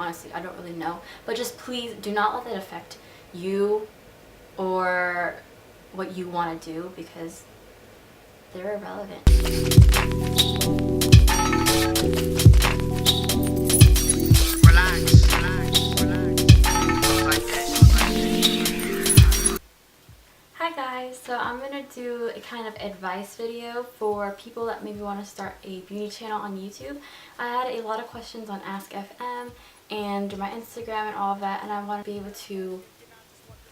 honestly, I don't really know. But just please do not let that affect you or what you want to do, because they're irrelevant. Hi guys, so I'm going to do a kind of advice video for people that maybe want to start a beauty channel on YouTube. I had a lot of questions on Ask FM and my Instagram and all of that, and I want to be able to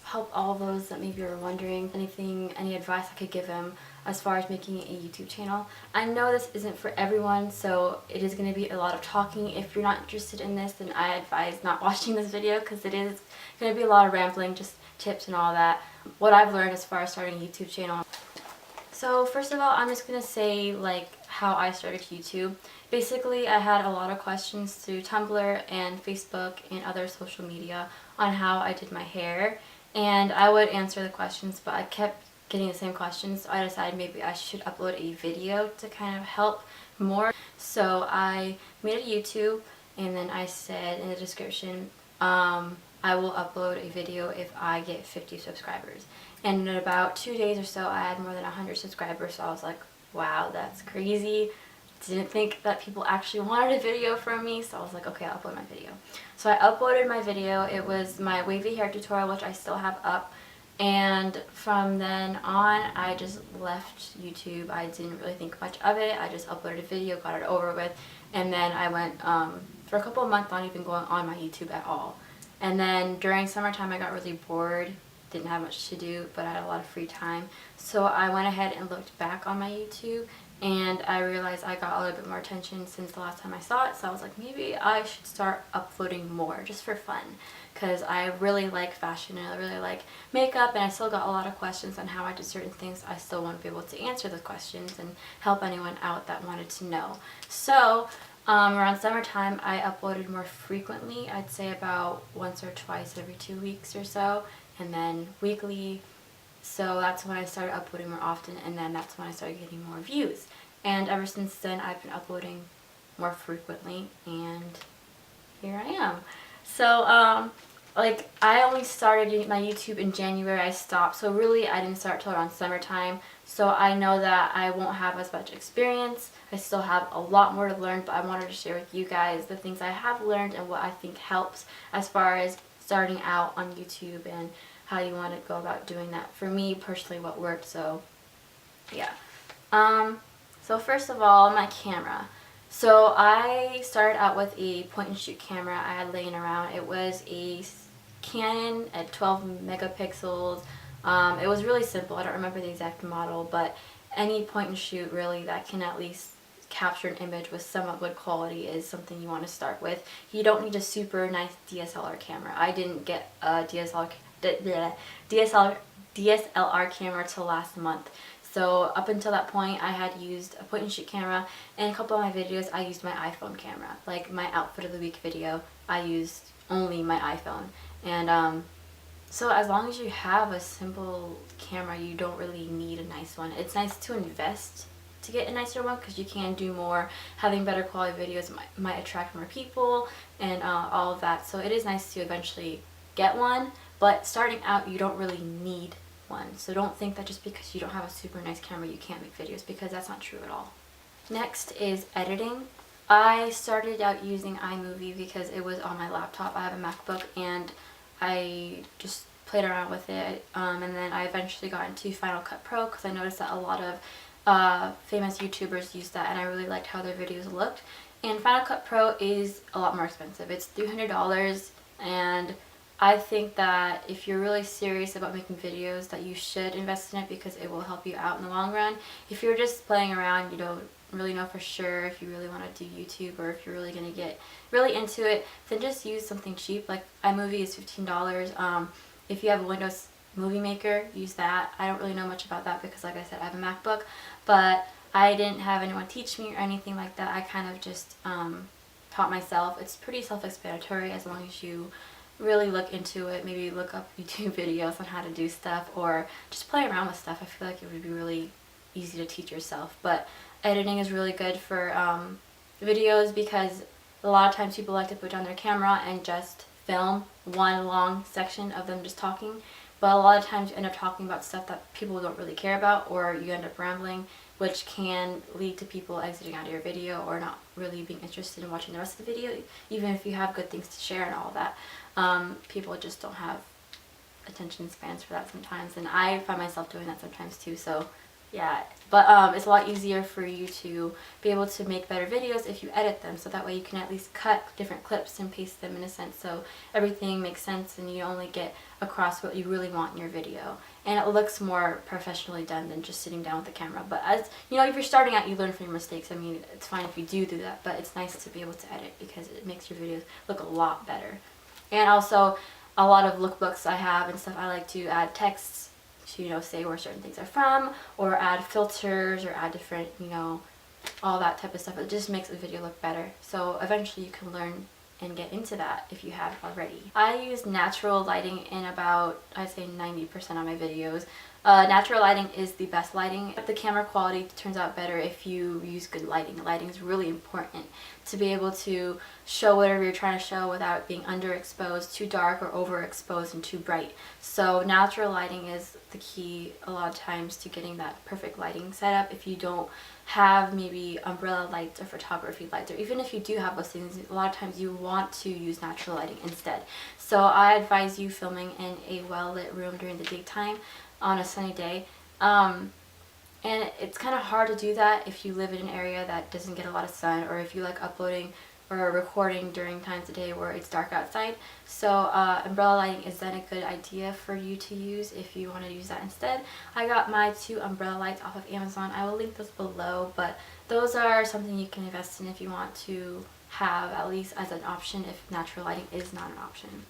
help all those that maybe are wondering any advice I could give them as far as making a YouTube channel. I know this isn't for everyone, so it is going to be a lot of talking. If you're not interested in this, then I advise not watching this video, because it is going to be a lot of rambling, just tips and all that. What I've learned as far as starting a YouTube channel. So first of all, I'm just going to say like how I started YouTube. Basically, I had a lot of questions through Tumblr and Facebook and other social media on how I did my hair, and I would answer the questions, but I kept getting the same questions, so I decided maybe I should upload a video to kind of help more. So I made a YouTube, and then I said in the description, I will upload a video if I get 50 subscribers. And in about 2 days or so, I had more than 100 subscribers, so I was like, wow, that's crazy. Didn't think that people actually wanted a video from me, so I was like, okay, I'll upload my video. So I uploaded my video. It was my wavy hair tutorial, which I still have up. And from then on, I just left YouTube. I didn't really think much of it. I just uploaded a video, got it over with, and then I went for a couple of months not even going on my YouTube at all. And then during summertime, I got really bored, didn't have much to do, but I had a lot of free time. So I went ahead and looked back on my YouTube, and I realized I got a little bit more attention since the last time I saw it. So I was like, maybe I should start uploading more just for fun, because I really like fashion and I really like makeup, and I still got a lot of questions on how I did certain things. I still want to be able to answer those questions and help anyone out that wanted to know. So around summertime, I uploaded more frequently. I'd say about once or twice every 2 weeks or so, and then weekly. So that's when I started uploading more often, and then that's when I started getting more views. And ever since then, I've been uploading more frequently, and here I am. So like, I only started my YouTube in January. I stopped, so really I didn't start till around summertime. So I know that I won't have as much experience. I still have a lot more to learn, but I wanted to share with you guys the things I have learned and what I think helps as far as starting out on YouTube and how you want to go about doing that. For me personally, what worked. So yeah. So first of all, my camera. So I started out with a point and shoot camera I had laying around. It was a Canon at 12 megapixels. It was really simple. I don't remember the exact model, but any point and shoot really that can at least capture an image with somewhat good quality is something you want to start with. You don't need a super nice DSLR camera. I didn't get a DSLR camera till last month. So up until that point, I had used a point and shoot camera, and a couple of my videos I used my iPhone camera. Like my outfit of the week video, I used only my iPhone. And so as long as you have a simple camera, you don't really need a nice one. It's nice to invest to get a nicer one, because you can do more. Having better quality videos might attract more people and all of that. So it is nice to eventually get one, but starting out you don't really need one. So don't think that just because you don't have a super nice camera you can't make videos, because that's not true at all. Next is editing. I started out using iMovie because it was on my laptop. I have a MacBook and I just played around with it, and then I eventually got into Final Cut Pro because I noticed that a lot of famous YouTubers use that, and I really liked how their videos looked. And Final Cut Pro is a lot more expensive. It's $300, and I think that if you're really serious about making videos, that you should invest in it, because it will help you out in the long run. If you're just playing around, you don't really know for sure if you really want to do YouTube, or if you're really going to get really into it, then just use something cheap. Like iMovie is $15. If you have a Windows Movie Maker, use that. I don't really know much about that because, like I said, I have a MacBook, but I didn't have anyone teach me or anything like that. I kind of just taught myself. It's pretty self-explanatory as long as you really look into it. Maybe look up YouTube videos on how to do stuff, or just play around with stuff. I feel like it would be really easy to teach yourself. But editing is really good for videos, because a lot of times people like to put down their camera and just film one long section of them just talking, but a lot of times you end up talking about stuff that people don't really care about, or you end up rambling, which can lead to people exiting out of your video or not really being interested in watching the rest of the video, even if you have good things to share and all that. People just don't have attention spans for that sometimes, and I find myself doing that sometimes too, so yeah. But it's a lot easier for you to be able to make better videos if you edit them, so that way you can at least cut different clips and paste them in a sense so everything makes sense and you only get across what you really want in your video, and it looks more professionally done than just sitting down with the camera. But as you know, if you're starting out, you learn from your mistakes. I mean, it's fine if you do that, but it's nice to be able to edit because it makes your videos look a lot better. And also, a lot of lookbooks I have and stuff, I like to add texts to, you know, say where certain things are from, or add filters, or add different, you know, all that type of stuff. It just makes the video look better. So eventually you can learn and get into that if you haven't already. I use natural lighting in about, I'd say 90% of my videos. Natural lighting is the best lighting. The camera quality turns out better if you use good lighting. Lighting is really important to be able to show whatever you're trying to show without being underexposed, too dark, or overexposed and too bright. So natural lighting is the key a lot of times to getting that perfect lighting setup. If you don't have maybe umbrella lights or photography lights, or even if you do have those things, a lot of times you want to use natural lighting instead. So I advise you filming in a well-lit room during the daytime on a sunny day. And it's kind of hard to do that if you live in an area that doesn't get a lot of sun, or if you like uploading or recording during times of day where it's dark outside. So umbrella lighting is then a good idea for you to use if you want to use that instead. I got my 2 umbrella lights off of Amazon. I will link those below, but those are something you can invest in if you want to have at least as an option if natural lighting is not an option.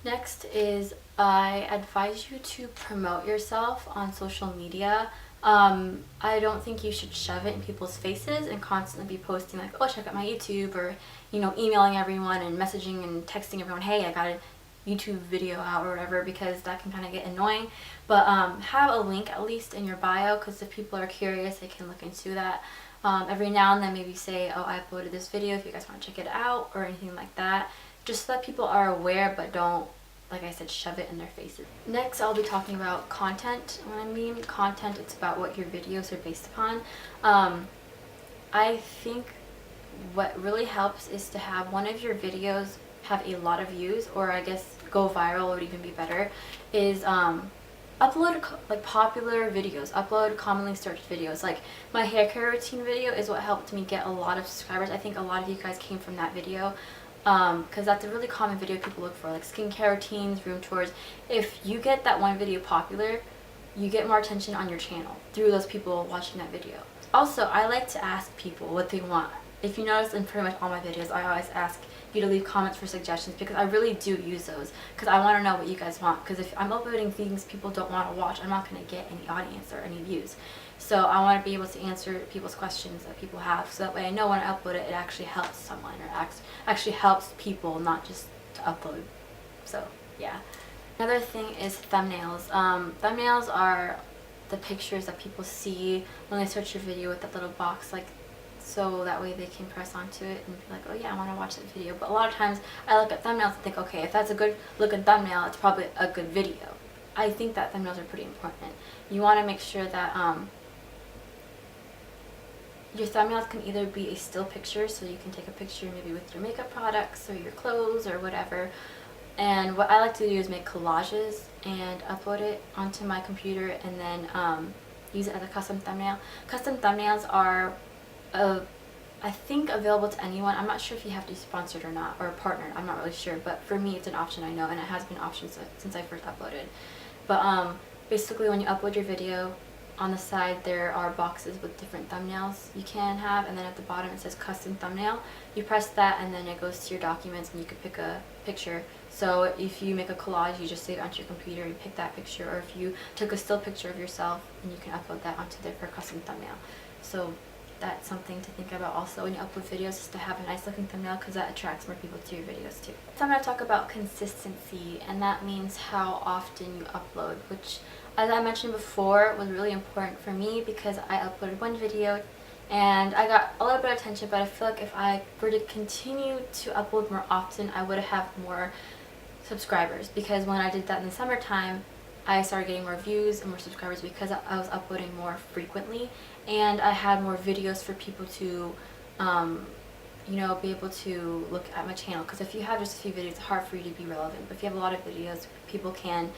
Next is, I advise you to promote yourself on social media. I don't think you should shove it in people's faces and constantly be posting like, oh, check out my YouTube, or, you know, emailing everyone and messaging and texting everyone, hey, I got a YouTube video out or whatever, because that can kind of get annoying. But have a link at least in your bio, because if people are curious, they can look into that. Every now and then maybe say, oh, I uploaded this video if you guys want to check it out, or anything like that, just so that people are aware, but don't, like I said, shove it in their faces. Next, I'll be talking about content. When I mean content, it's about what your videos are based upon. I think what really helps is to have one of your videos have a lot of views, or I guess go viral would even be better, is upload like popular videos, upload commonly searched videos. Like my hair care routine video is what helped me get a lot of subscribers. I think a lot of you guys came from that video. Because that's a really common video people look for, like skincare routines, room tours. If you get that one video popular, you get more attention on your channel through those people watching that video. Also, I like to ask people what they want. If you notice in pretty much all my videos, I always ask you to leave comments for suggestions, because I really do use those, because I want to know what you guys want. Because if I'm uploading things people don't want to watch, I'm not going to get any audience or any views. So I want to be able to answer people's questions that people have, so that way I know when I upload it, it actually helps someone, or actually helps people, not just to upload. So yeah. Another thing is thumbnails. Thumbnails are the pictures that people see when they search your video with that little box, like, so that way they can press onto it and be like, oh yeah, I want to watch that video. But a lot of times I look at thumbnails and think, okay, if that's a good looking thumbnail, it's probably a good video. I think that thumbnails are pretty important. You want to make sure that your thumbnails can either be a still picture, so you can take a picture maybe with your makeup products or your clothes or whatever. And what I like to do is make collages and upload it onto my computer, and then use it as a custom thumbnail. Custom thumbnails are, I think, available to anyone. I'm not sure if you have to be sponsored or not, or partnered. I'm not really sure, but for me it's an option, I know, and it has been an option since I first uploaded. But basically when you upload your video, on the side there are boxes with different thumbnails you can have, and then at the bottom it says custom thumbnail. You press that and then it goes to your documents and you can pick a picture. So if you make a collage, you just save it onto your computer and pick that picture, or if you took a still picture of yourself, and you can upload that onto there for a custom thumbnail. So that's something to think about also when you upload videos, is to have a nice looking thumbnail, because that attracts more people to your videos too. So I'm going to talk about consistency, and that means how often you upload, which, as I mentioned before, was really important for me, because I uploaded one video and I got a little bit of attention, but I feel like if I were to continue to upload more often, I would have more subscribers, because when I did that in the summertime, I started getting more views and more subscribers because I was uploading more frequently, and I had more videos for people to you know, be able to look at my channel. Because if you have just a few videos, it's hard for you to be relevant, but if you have a lot of videos, people can,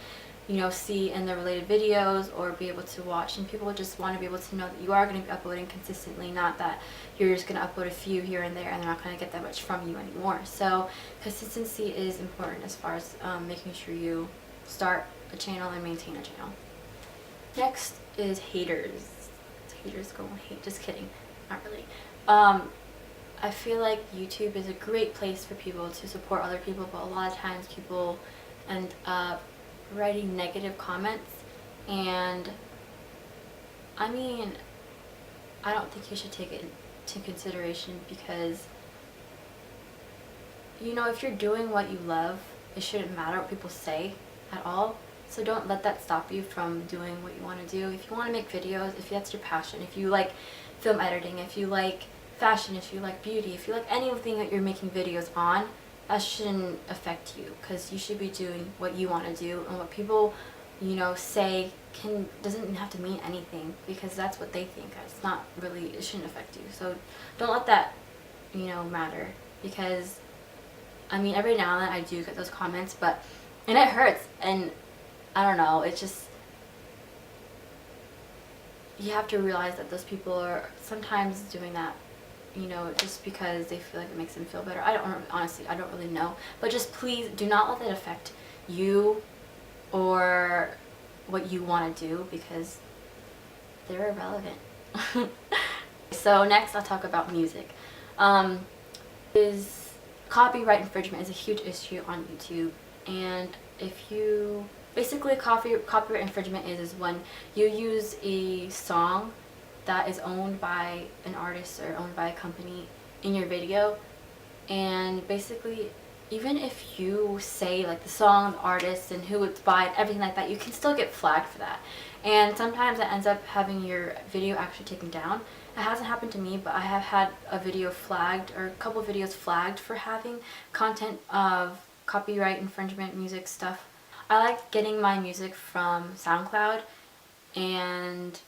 you know, see in the related videos or be able to watch, and people just want to be able to know that you are going to be uploading consistently, not that you're just going to upload a few here and there and they're not going to get that much from you anymore. So consistency is important as far as making sure you start a channel and maintain a channel. Next is haters. Haters go and hate, just kidding, not really. I feel like YouTube is a great place for people to support other people, but a lot of times people end up writing negative comments, and I mean, I don't think you should take it into consideration, because, you know, if you're doing what you love, it shouldn't matter what people say at all. So don't let that stop you from doing what you want to do. If you want to make videos, if that's your passion, if you like film editing, if you like fashion, if you like beauty, if you like anything that you're making videos on, that shouldn't affect you, because you should be doing what you want to do, and what people, you know, say doesn't have to mean anything, because that's what they think. It's not really, it shouldn't affect you. So don't let that, you know, matter, because I mean, every now and then I do get those comments, and it hurts, and I don't know, it's just, you have to realize that those people are sometimes doing that, you know, just because they feel like it makes them feel better. Honestly, I don't really know. But just please do not let that affect you or what you want to do, because they're irrelevant. So next I'll talk about music. Copyright infringement is a huge issue on YouTube, and if you basically copyright infringement is when you use a song that is owned by an artist or owned by a company in your video, and basically even if you say like the song, the artist, and who it's by and everything like that, you can still get flagged for that, and sometimes it ends up having your video actually taken down. It hasn't happened to me, but I have had a video flagged, or a couple of videos flagged for having content of copyright infringement music stuff. I like getting my music from SoundCloud, and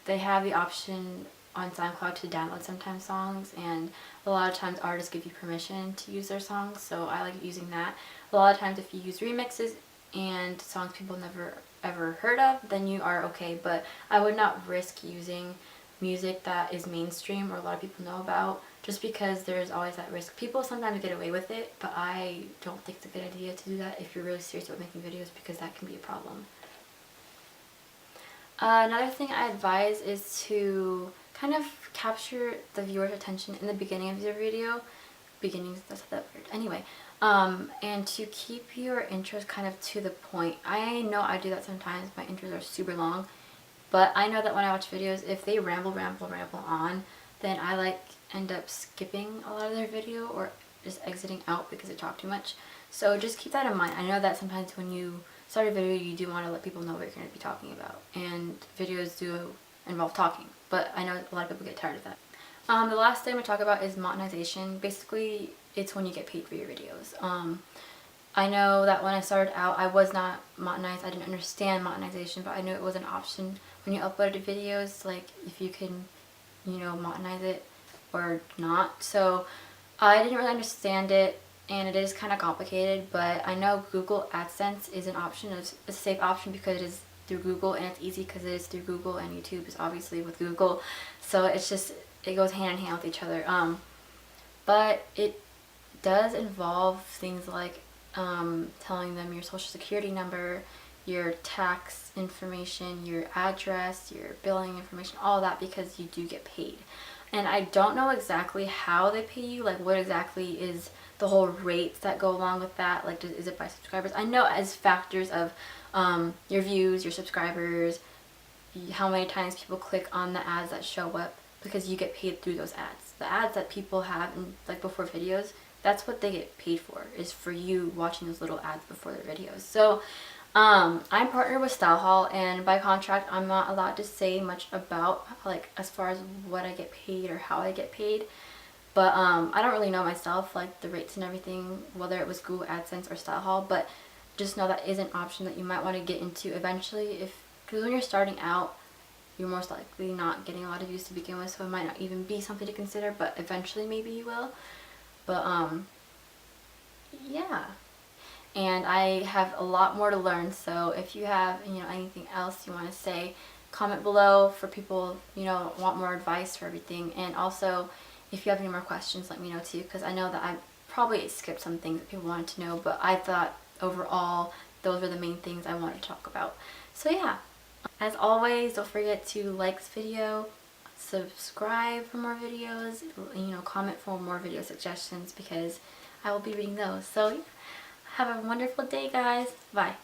they have the option on SoundCloud to download sometimes songs, and a lot of times artists give you permission to use their songs, so I like using that. A lot of times if you use remixes and songs people never ever heard of, then you are okay, but I would not risk using music that is mainstream or a lot of people know about, just because there's always that risk. People sometimes get away with it, but I don't think it's a good idea to do that if you're really serious about making videos, because that can be a problem. Another thing I advise is to kind of capture the viewer's attention in the beginning of your video. Beginnings, that's that word. Anyway, and to keep your intros kind of to the point. I know I do that sometimes. My intros are super long, but I know that when I watch videos, if they ramble on, then I end up skipping a lot of their video or just exiting out because they talk too much. So just keep that in mind. I know that sometimes when you start a video, you do want to let people know what you're going to be talking about, and videos do involve talking, but I know a lot of people get tired of that. The last thing we talk about is monetization. Basically, it's when you get paid for your videos. I know that when I started out, I was not monetized. I didn't understand monetization, but I knew it was an option when you uploaded videos, like if you can, you know, monetize it or not. So I didn't really understand it, and it is kind of complicated, but I know Google AdSense is an option. It's a safe option because it is through Google, and it's easy because it is through Google, and YouTube is obviously with Google. So it's just, it goes hand in hand with each other. But it does involve things like telling them your social security number, your tax information, your address, your billing information, all that, because you do get paid. And I don't know exactly how they pay you, like what exactly is the whole rates that go along with that, like is it by subscribers? I know as factors of your views, your subscribers, how many times people click on the ads that show up, because you get paid through those ads. The ads that people have in, like before videos, that's what they get paid for, is for you watching those little ads before their videos. So I'm partnered with Style Hall, and by contract I'm not allowed to say much about like as far as what I get paid or how I get paid. But I don't really know myself, like the rates and everything, whether it was Google AdSense or Style Hall, but just know that is an option that you might want to get into eventually, if because when you're starting out you're most likely not getting a lot of views to begin with, so it might not even be something to consider, but eventually maybe you will. But yeah, and I have a lot more to learn, so if you have, you know, anything else you want to say, comment below for people, you know, want more advice for everything. And also if you have any more questions, let me know too, because I know that I probably skipped some things that people wanted to know, but I thought overall those were the main things I wanted to talk about. So yeah, as always, don't forget to like this video, subscribe for more videos, you know, comment for more video suggestions because I will be reading those. So yeah, have a wonderful day, guys. Bye.